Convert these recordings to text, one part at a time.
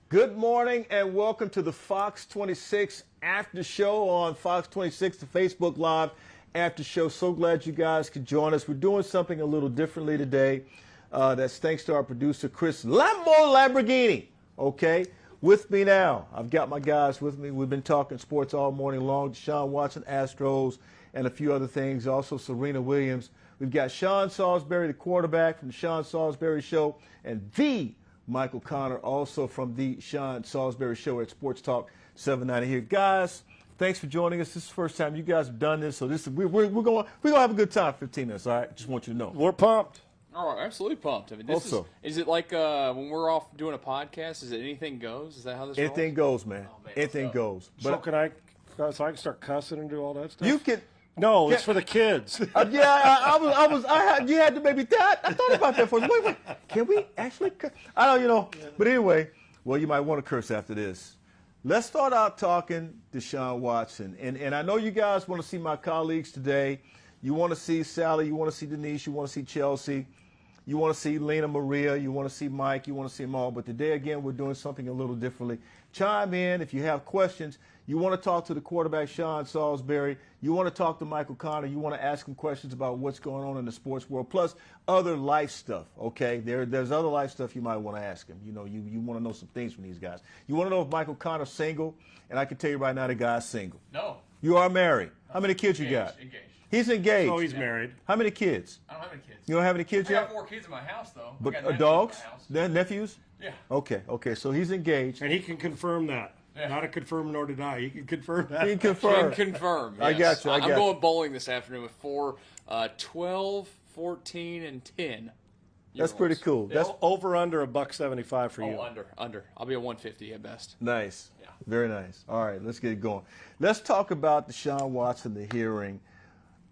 Good morning and welcome to the Fox 26 After Show on Fox 26, the Facebook Live After Show. So glad you guys could join us. We're doing something a little differently today. That's thanks to our producer, Chris Lamborghini. Okay, with me now. I've got my guys with me. We've been talking sports all morning long. Shaun Watson, Astros, and a few other things. Also, Serena Williams. We've got Sean Salisbury, the quarterback from the Sean Salisbury Show, and the Michael Connor, also from the Sean Salisbury Show at Sports Talk 790 here. Guys, thanks for joining us. This is the first time you guys have done this, so we're gonna have a good time. 15 minutes, all right? Just want you to know. We're pumped. Oh, absolutely pumped. I mean, is it like when we're off doing a podcast? Is it anything goes? Is that how this Anything rolls? goes, man. Anything goes. But so I can start cussing and do all that stuff? You can. No, it's for the kids. You had to maybe that. I thought about that for a minute. Wait, can we actually curse? I don't, But anyway, well, you might want to curse after this. Let's start out talking to Shaun Watson. And I know you guys want to see my colleagues today. You want to see Sally. You want to see Denise. You want to see Chelsea. You want to see Lena Maria. You want to see Mike. You want to see them all. But today, again, we're doing something a little differently. Chime in if you have questions. You want to talk to the quarterback, Sean Salisbury. You want to talk to Michael Connor. You want to ask him questions about what's going on in the sports world, plus other life stuff, okay? There's other life stuff you might want to ask him. You want to know some things from these guys. You want to know if Michael Connor's single, and I can tell you right now the guy's single. No. You are married. How many kids you got? Engaged. He's engaged. Oh, he's married. How many kids? I don't have any kids. You don't have any kids I yet? got 4 kids in my house, though. But I got dogs? in my house. They're nephews? Yeah. Okay, so he's engaged. And he can confirm that. Yeah. Not a confirm nor deny. He can confirm that. He can confirm. Can confirm. Yes. I got you. I'm going bowling this afternoon with 4, 12, 14, and 10. That's pretty cool. That's over under $175 for you. Oh, under. I'll be a 150 at best. nice. Yeah. Very nice. All right, let's get it going. Let's talk about the Shaun Watson, the hearing.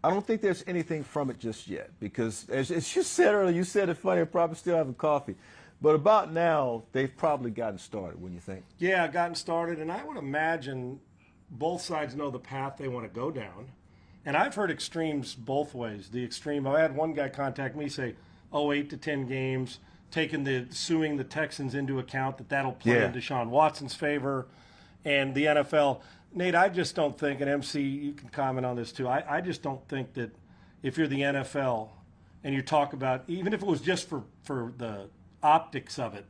I don't think there's anything from it just yet because, as you said earlier, you said it funny, I'm probably still having coffee. But about now, they've probably gotten started, wouldn't you think? Yeah, gotten started. And I would imagine both sides know the path they want to go down. And I've heard extremes both ways. The extreme, I had one guy contact me, say, 8 to 10 games, suing the Texans into account that'll play into Shaun Watson's favor. And the NFL, Nate, I just don't think, and MC, you can comment on this too, I just don't think that if you're the NFL and you talk about, even if it was just for the optics of it,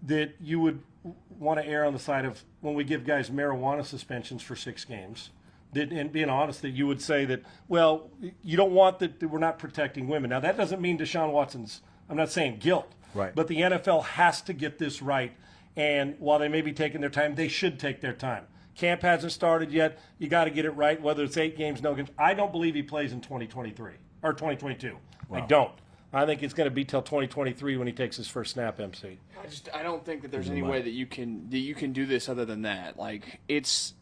that you would want to err on the side of when we give guys marijuana suspensions for 6 games, and being honest, that you would say that, well, you don't want that we're not protecting women. Now, that doesn't mean Deshaun Watson's, I'm not saying guilt, right? But the NFL has to get this right. And while they may be taking their time, they should take their time. Camp hasn't started yet. You got to get it right, whether it's 8 games, no games. I don't believe he plays in 2023 or 2022. Wow. I don't. I think it's going to be till 2023 when he takes his first snap, MC. I don't think that there's any way that you can do this other than that. Like, it's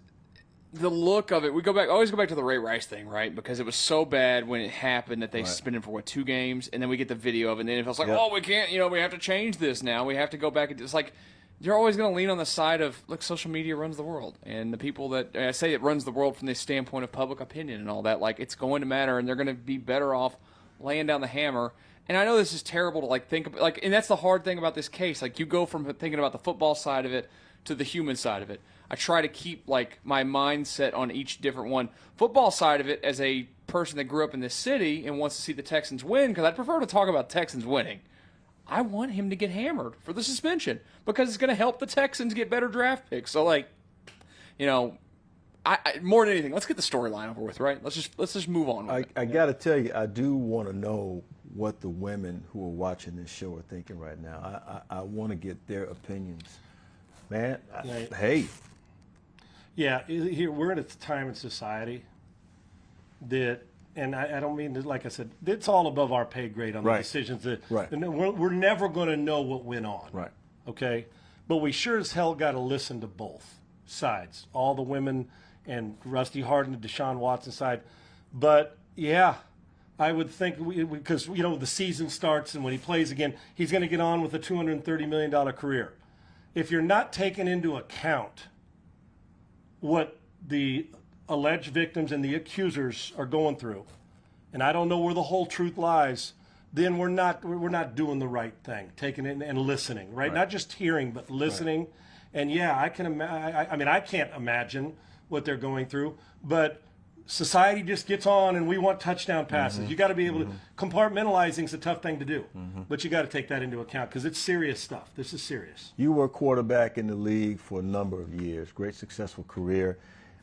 the look of it. We always go back to the Ray Rice thing, right? Because it was so bad when it happened that they suspended him for 2 games, and then we get the video of it, and then it feels like, oh, we can't, we have to change this now. We have to go back. It's like you're always going to lean on the side of, look, social media runs the world, and the people that I say it runs the world from the standpoint of public opinion and all that. Like, it's going to matter, and they're going to be better off laying down the hammer. And I know this is terrible to think about, and that's the hard thing about this case. Like, you go from thinking about the football side of it to the human side of it. I try to keep my mindset on each different one. Football side of it, as a person that grew up in this city and wants to see the Texans win, because I'd prefer to talk about Texans winning. I want him to get hammered for the suspension because it's going to help the Texans get better draft picks. So, I more than anything, let's get the storyline over with, right? Let's just move on. I got to tell you, I do want to know what the women who are watching this show are thinking right now. I want to get their opinions, man. Hey. Yeah, here we're in a time in society that, and I don't mean to, like I said, it's all above our pay grade on the decisions that we're never going to know what went on. Right. Okay, but we sure as hell got to listen to both sides, all the women and Rusty Hardin, the Deshaun Watson side. But yeah, I would think because the season starts and when he plays again, he's going to get on with a $230 million career. If you're not taking into account what the alleged victims and the accusers are going through, and I don't know where the whole truth lies, then we're not doing the right thing, taking it and listening, right? Not just hearing, but listening. And yeah, I mean, I can't imagine what they're going through, but society just gets on, and we want touchdown passes. You got to be able to compartmentalizing is a tough thing to do, but you got to take that into account because it's serious stuff. This is serious. You were a quarterback in the league for a number of years. Great, successful career.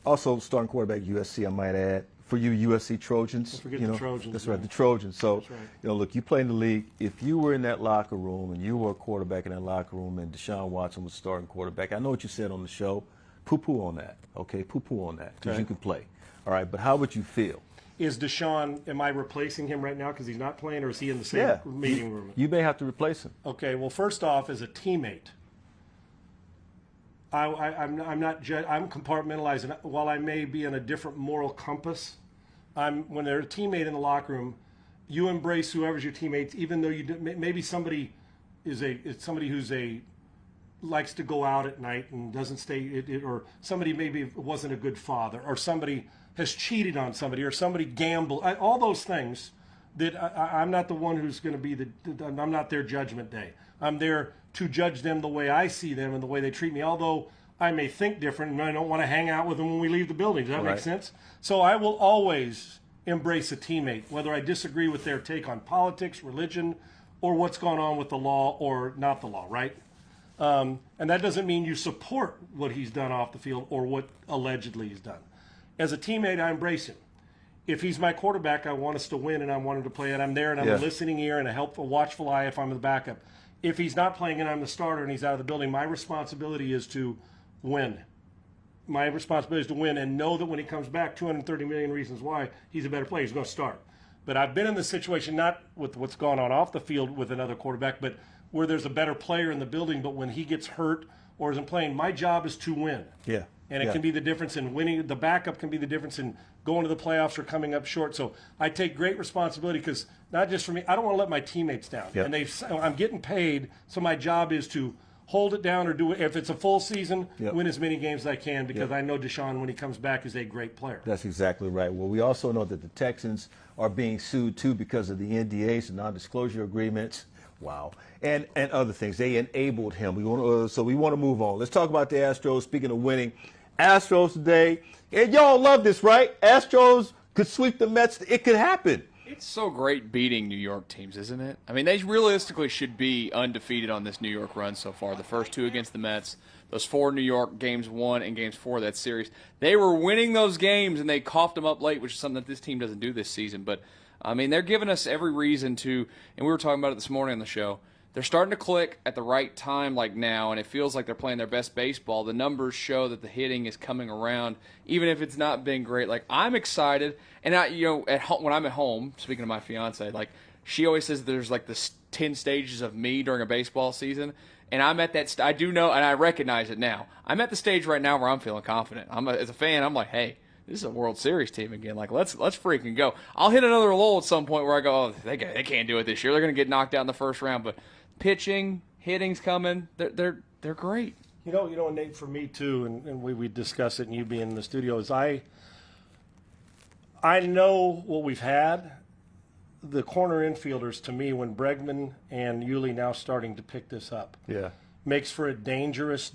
Also, starting quarterback at USC, I might add. For you, USC Trojans. Don't forget the Trojans. That's right, the Trojans. So, right. Look, you play in the league. If you were in that locker room and you were a quarterback in that locker room and Shaun Watson was starting quarterback, I know what you said on the show. Poo-poo on that, okay? Poo-poo on that because Okay. you can play. All right, but how would you feel? Is Deshaun, am I replacing him right now because he's not playing, or is he in the same meeting room? You may have to replace him. Okay, well, first off, as a teammate, I'm compartmentalizing. While I may be in a different moral compass, when they're a teammate in the locker room, you embrace whoever's your teammates, even though maybe somebody is somebody who's likes to go out at night and doesn't stay, or somebody maybe wasn't a good father, or somebody has cheated on somebody, or somebody gambled. All those things that I'm not the one who's going to be I'm not their judgment day. I'm there to judge them the way I see them and the way they treat me, although I may think different and I don't want to hang out with them when we leave the building. Does that make sense? So I will always embrace a teammate, whether I disagree with their take on politics, religion, or what's going on with the law or not the law, right? And that doesn't mean you support what he's done off the field or what allegedly he's done. As a teammate, I embrace him. If he's my quarterback, I want us to win and I want him to play, and I'm there and I'm a listening ear and a helpful, watchful eye if I'm the backup. If he's not playing and I'm the starter and he's out of the building, my responsibility is to win. My responsibility is to win and know that when he comes back, 230 million reasons why, he's a better player. He's going to start. But I've been in this situation, not with what's gone on off the field with another quarterback, but where there's a better player in the building, but when he gets hurt or isn't playing, my job is to win. Yeah. And it can be the difference in winning. The backup can be the difference in going to the playoffs or coming up short. So I take great responsibility because not just for me, I don't want to let my teammates down. Yep. And I'm getting paid, so my job is to hold it down or do it. If it's a full season, win as many games as I can because I know Deshaun, when he comes back, is a great player. That's exactly right. Well, we also know that the Texans are being sued, too, because of the NDAs, the non-disclosure agreements. Wow. And other things. They enabled him. So we want to move on. Let's talk about the Astros. Speaking of winning, Astros today. And y'all love this, right? Astros could sweep the Mets. It could happen. It's so great beating New York teams, isn't it? I mean, they realistically should be undefeated on this New York run so far. The first two against the Mets, those 4 New York games 1 and games 4 of that series. They were winning those games, and they coughed them up late, which is something that this team doesn't do this season. But, I mean, they're giving us every reason to, and we were talking about it this morning on the show, they're starting to click at the right time like now, and it feels like they're playing their best baseball. The numbers show that the hitting is coming around, even if it's not been great. Like, I'm excited, and at home, when I'm at home, speaking of my fiance, like, she always says there's like the 10 stages of me during a baseball season, and I'm at that. I do know, and I recognize it now. I'm at the stage right now where I'm feeling confident. As a fan, I'm like, hey, this is a World Series team again. Like, let's freaking go. I'll hit another lull at some point where I go, oh, they can't do it this year. They're going to get knocked out in the first round, but pitching, hitting's coming. They're great. You know, Nate, for me too, and we discuss it, and you being in the studio, is I know what we've had. The corner infielders, to me, when Bregman and Yuli now starting to pick this up, makes for a dangerous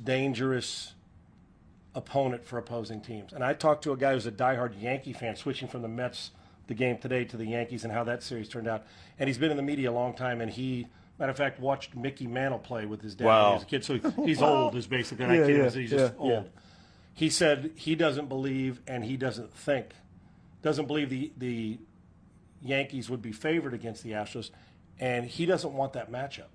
opponent for opposing teams. And I talked to a guy who's a diehard Yankee fan, switching from the Mets, the game today, to the Yankees, and how that series turned out. And he's been in the media a long time, and he, matter of fact, watched Mickey Mantle play with his dad when he was a kid. So he's old, is basically. And I kid him, he's just old. He said he doesn't believe, and he doesn't believe the Yankees would be favored against the Astros, and he doesn't want that matchup.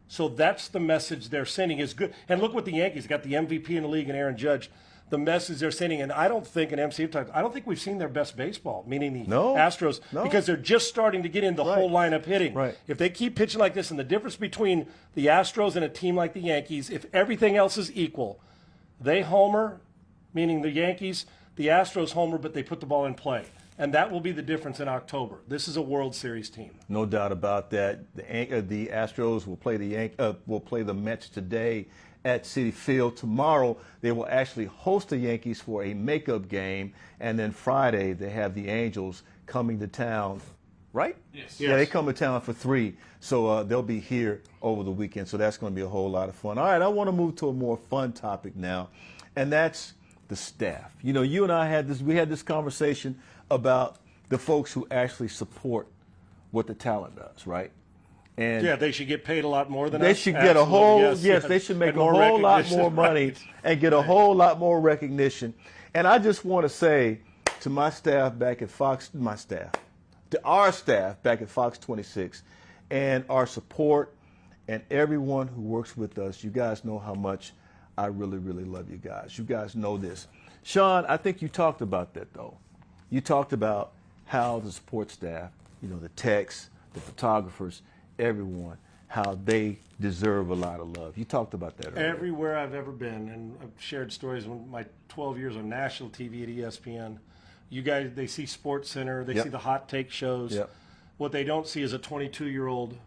So that's the message they're sending is good. And look what the Yankees got, the MVP in the league and Aaron Judge. The message they're sending, and I don't think, in MCF times, I don't think we've seen their best baseball, meaning the Astros, because they're just starting to get in the whole lineup hitting. Right. If they keep pitching like this, and the difference between the Astros and a team like the Yankees, if everything else is equal, they homer, meaning the Yankees, the Astros homer, but they put the ball in play. And that will be the difference in October. This is a World Series team. No doubt about that. The Astros will play the Mets today at Citi Field. Tomorrow, they will actually host the Yankees for a makeup game. And then Friday, they have the Angels coming to town right? Yes. Yeah, they come to town for 3, so they'll be here over the weekend. So that's going to be a whole lot of fun. All right, I want to move to a more fun topic now, and that's the staff. You know, you and I had this conversation about the folks who actually support what the talent does, right? And Yeah, they should get paid a lot more than they us. should get a Absolutely, whole yes. they should make And a more whole lot recognition, more money right. and get a whole lot more recognition. And I just want to say to my staff back at Fox, to our staff back at Fox 26, and our support and everyone who works with us, you guys know how much I really, really love you guys. You guys know this. Shaun, I think you talked about that, though. You talked about how the support staff, you know, the techs, the photographers, everyone, how they deserve a lot of love. You talked about that earlier. Everywhere I've ever been, and I've shared stories when my 12 years on national TV at ESPN, you guys, they see Sports Center, they Yep. see the hot take shows. Yep. What they don't see is a 22-year-old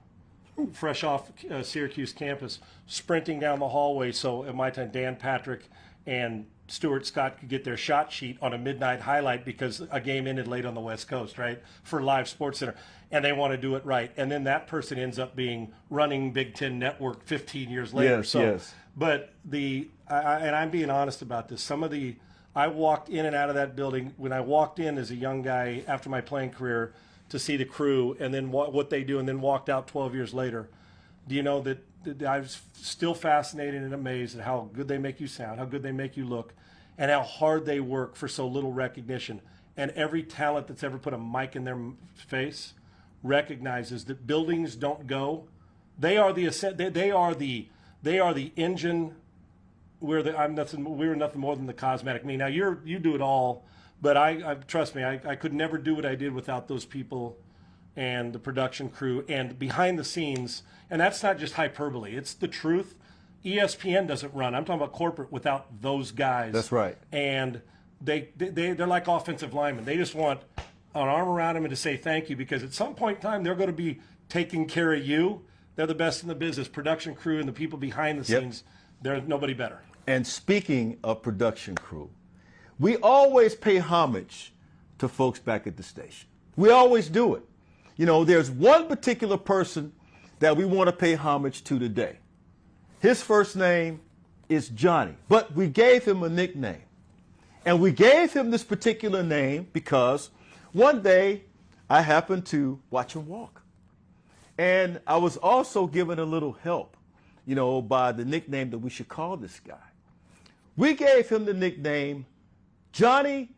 fresh off Syracuse campus sprinting down the hallway. So at my time, Dan Patrick and Stuart Scott could get their shot sheet on a midnight highlight because a game ended late on the West Coast, right, for live Sports Center. And they want to do it right. And then that person ends up being running Big Ten Network 15 years later. Yes, yes. But and I'm being honest about this. I walked in and out of that building. When I walked in as a young guy after my playing career to see the crew and then what they do and then walked out 12 years later, do you know that I was still fascinated and amazed at how good they make you sound, how good they make you look, and how hard they work for so little recognition. And every talent that's ever put a mic in their face recognizes that buildings don't go. They are the engine. We're nothing more than the cosmetic. Me now, you do it all, but I trust me, I could never do what I did without those people and the production crew and behind the scenes. And that's not just hyperbole; it's the truth. ESPN doesn't run. I'm talking about corporate without those guys. That's right. And they're like offensive linemen. They just want an arm around them and to say thank you, because at some point in time they're going to be taking care of you. They're the best in the business. Production crew and the people behind the scenes, there's nobody better. And speaking of production crew, we always pay homage to folks back at the station. We always do it. You know, there's one particular person that we want to pay homage to today. His first name is Johnny, but we gave him a nickname. And we gave him this particular name because one day I happened to watch him walk. And I was also given a little help, you know, by the nickname that we should call this guy. We gave him the nickname Johnny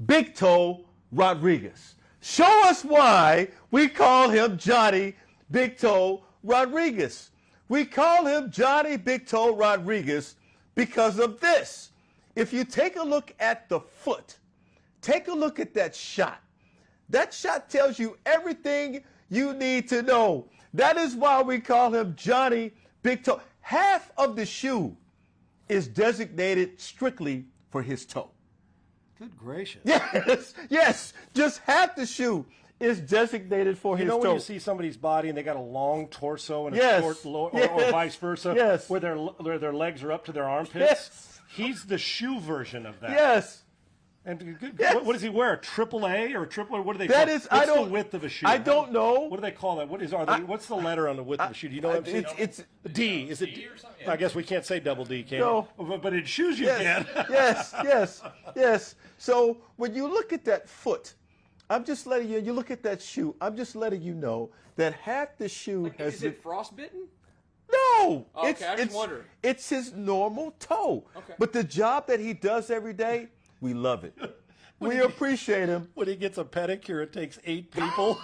Big Toe Rodriguez. Show us why we call him Johnny Big Toe Rodriguez. We call him Johnny Big Toe Rodriguez because of this. If you take a look at the foot, take a look at that shot. That shot tells you everything you need to know. That is why we call him Johnny Big Toe. Half of the shoe is designated strictly for his toe. Good gracious. Yes, just half the shoe is designated for his toe. You know when you see somebody's body and they got a long torso and a Yes. short lower, Yes. or vice versa, Yes. where their legs are up to their armpits? Yes. He's the shoe version of that. Yes. And Yes. what does he wear? AAA or triple? What do they That call is- What's I don't- the width of a shoe? I don't know. What do they call that? What's the letter on the width of a shoe? Do you know what I'm saying? It's D. Is it D? or something? Yeah. I guess we can't say double D, can No. we? But in shoes you yes, can. yes. So when you look at that foot, I'm just letting you look at that shoe, I'm just letting you know that half the shoe has Is it frostbitten? No! Okay, I just wondered. It's his normal toe. Okay. But the job that he does every day, we love it. We appreciate him. When he gets a pedicure, it takes 8 people.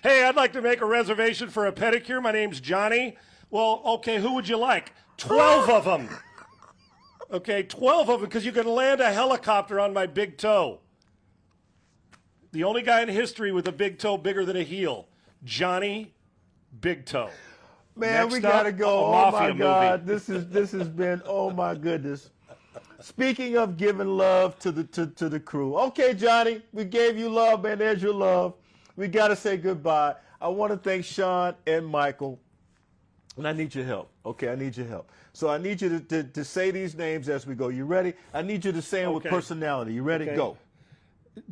Hey, I'd like to make a reservation for a pedicure. My name's Johnny. Well, okay, who would you like? 12 of them. Okay, 12 of them, because you can land a helicopter on my big toe. The only guy in history with a big toe bigger than a heel. Johnny Big Toe. Man, Next we up, gotta go. a Oh mafia my movie. God. This has been, oh my goodness. Speaking of giving love to the crew. Okay, Johnny, we gave you love, man. There's your love. We gotta say goodbye. I want to thank Shaun and Michael. And I need your help. Okay, I need your help. So I need you to say these names as we go. You ready? I need you to say them with Okay. personality. You ready? Okay. Go.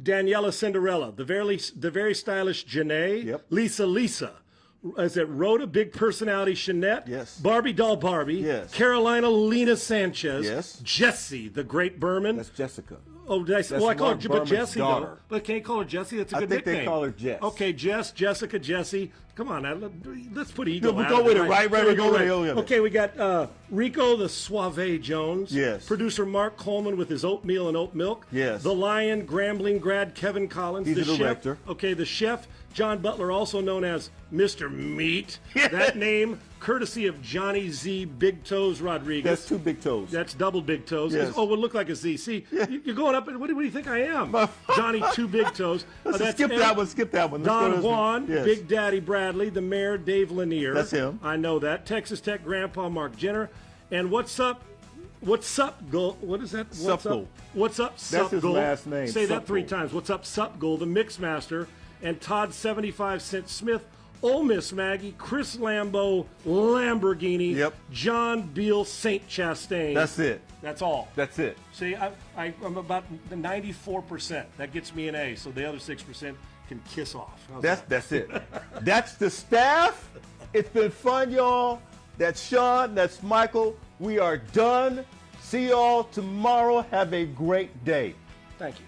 Daniela Cinderella, the very stylish Janae, Yep. Lisa. Is it Rhoda, big personality Shanette? Yes. Barbie doll Barbie. Yes. Carolina Lena Sanchez. Yes. Jessie, the great Berman. That's Jessica. Oh, did I say? That's Well, I call her Mark but Berman's Jessie, though. daughter. But can't you call her Jessie? That's a I good think nickname. they call her Jess. Okay, Jessica, Jessie. Come on, now, let's put ego Go out with of it, right? There we Go with it. right. Okay, we got Rico the Suave Jones. Yes. Producer Mark Coleman with his oatmeal and oat milk. Yes. The Lion Grambling grad Kevin Collins. He's the chef, director. Okay, the chef John Butler, also known as Mr. Meat. That name, courtesy of Johnny Z Big Toes Rodriguez. That's 2 big toes. That's double big toes. Yes. Oh, it would look like a Z. See, you're going up, and what do you think I am? Johnny Two Big Toes. Let's skip that one. Skip that one. Let's go to Don this Juan, one. Yes. Big Daddy Bradley, the mayor Dave Lanier. That's him. I know that. Texas Tech Grandpa Mark Jenner. And what's up? What's up, Gull? What is that? What's Supgoal. up? What's up, Sup his Gull? last name, Say that Supgoal. 3 times. What's up, Sup Gull? The Mixmaster. And Todd 75 Cent Smith. Ole Miss Maggie, Chris Lambeau, Lamborghini, Yep. John Beal, Saint Chastain. That's it. That's all. That's it. See, I'm about the 94%. That gets me an A. So the other 6% can kiss off. How's that? That's it. That's the staff. It's been fun, y'all. That's Shaun. That's Michael. We are done. See y'all tomorrow. Have a great day. Thank you.